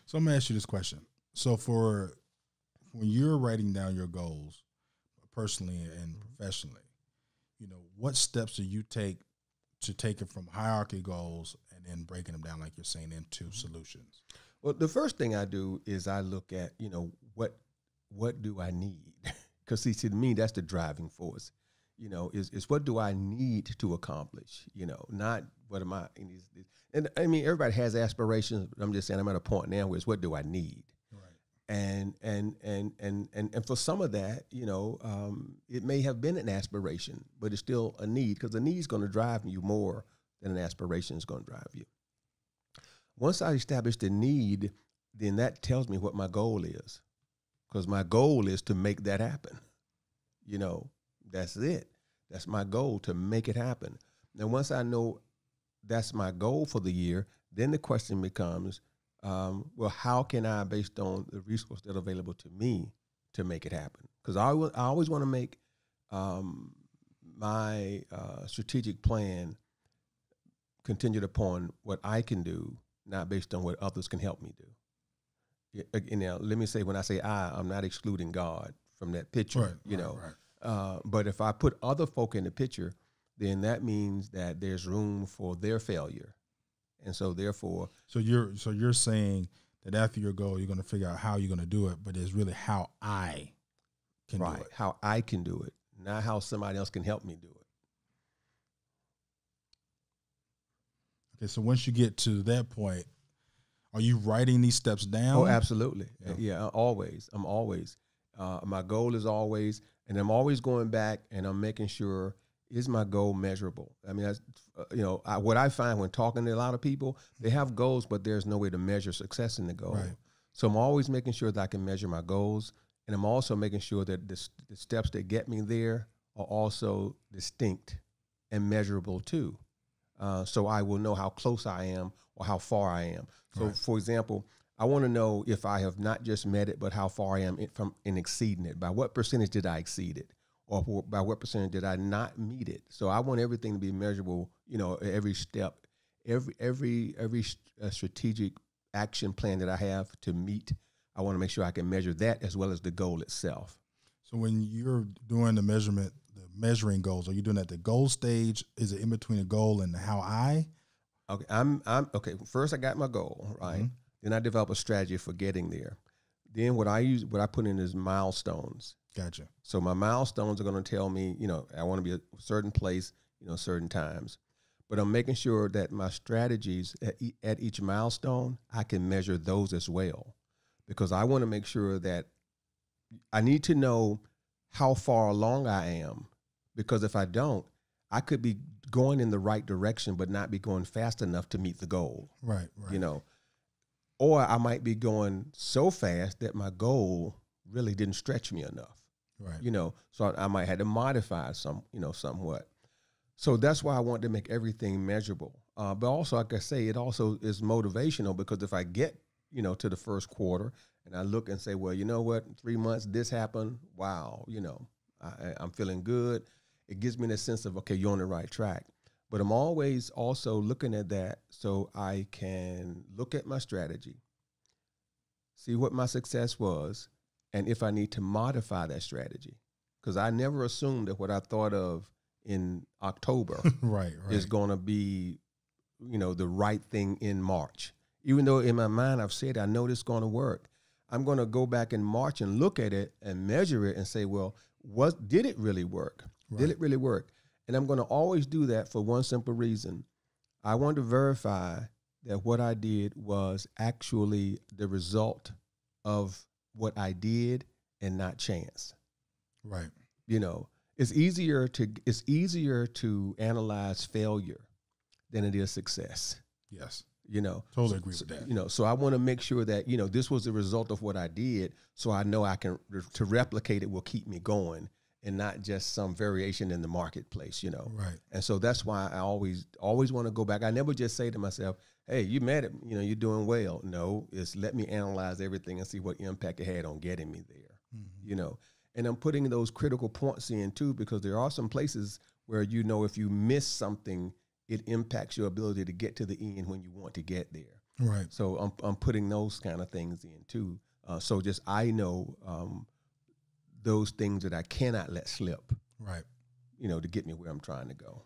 So I'm gonna ask you this question. So for when you're writing down your goals, personally and professionally, what steps do you take to take it from hierarchy goals and then breaking them down, like you're saying, into solutions? Well, the first thing I do is I look at, what do I need? Because see, to me, that's the driving force. Is what do I need to accomplish? Not what am I. And I mean, everybody has aspirations. But I'm just saying, I'm at a point now where it's what do I need? Right. And for some of that, it may have been an aspiration, but it's still a need, because the need is going to drive you more than an aspiration is going to drive you. Once I establish the need, then that tells me what my goal is, because my goal is to make that happen. That's it. That's my goal, to make it happen. And once I know that's my goal for the year, then the question becomes, well, how can I, based on the resources that are available to me, to make it happen? Because I always want to make my strategic plan contingent upon what I can do, not based on what others can help me do. Now, let me say, when I say I'm not excluding God from that picture, right. But if I put other folk in the picture, then that means that there's room for their failure. And so therefore. So you're saying that after your goal, you're going to figure out how you're going to do it, but it's really how I can do it. How I can do it, not how somebody else can help me do it. Okay, so once you get to that point, are you writing these steps down? Oh, absolutely. Yeah, always. I'm always. My goal is always, and I'm always going back and I'm making sure, is my goal measurable? I mean, that's, what I find when talking to a lot of people, they have goals, but there's no way to measure success in the goal. Right. So I'm always making sure that I can measure my goals, and I'm also making sure that the steps that get me there are also distinct and measurable too. So I will know how close I am or how far I am. So, right. For example, I want to know if I have not just met it, but how far I am in exceeding it. By what percentage did I exceed it? Or by what percentage did I not meet it? So I want everything to be measurable, every step, every strategic action plan that I have to meet. I want to make sure I can measure that as well as the goal itself. So when you're doing the measuring goals, are you doing at the goal stage? Is it in between a goal and how I? Okay, I'm okay. First, I got my goal, right? Mm-hmm. Then I develop a strategy for getting there. Then what I put in is milestones. Gotcha. So my milestones are going to tell me, I want to be a certain place, certain times. But I'm making sure that my strategies at each milestone, I can measure those as well. Because I want to make sure that I need to know how far along I am. Because if I don't, I could be going in the right direction, but not be going fast enough to meet the goal. Right. Or I might be going so fast that my goal really didn't stretch me enough. Right. So I might have to modify somewhat. So that's why I want to make everything measurable. But also, like I say, it also is motivational, because if I get, to the first quarter and I look and say, well, you know what, 3 months, this happened. Wow. I'm feeling good. It gives me the sense of, okay, you're on the right track. But I'm always also looking at that so I can look at my strategy, see what my success was, and if I need to modify that strategy. Because I never assumed that what I thought of in October right. is going to be, the right thing in March. Even though in my mind I've said I know this is going to work, I'm going to go back in March and look at it and measure it and say, well, did it really work? Right. Did it really work? And I'm going to always do that for one simple reason. I want to verify that what I did was actually the result of what I did and not chance. Right. It's easier to analyze failure than it is success. Yes. Totally agree with that. So I want to make sure that, this was the result of what I did, so I know I can, to replicate it will keep me going and not just some variation in the marketplace, Right. And so that's why I always want to go back. I never just say to myself, hey, you made it, you're doing well. No, it's let me analyze everything and see what impact it had on getting me there, mm-hmm. And I'm putting those critical points in too, because there are some places where, if you miss something, it impacts your ability to get to the end when you want to get there. Right. So I'm putting those kind of things in too. So just I know those things that I cannot let slip. Right. To get me where I'm trying to go.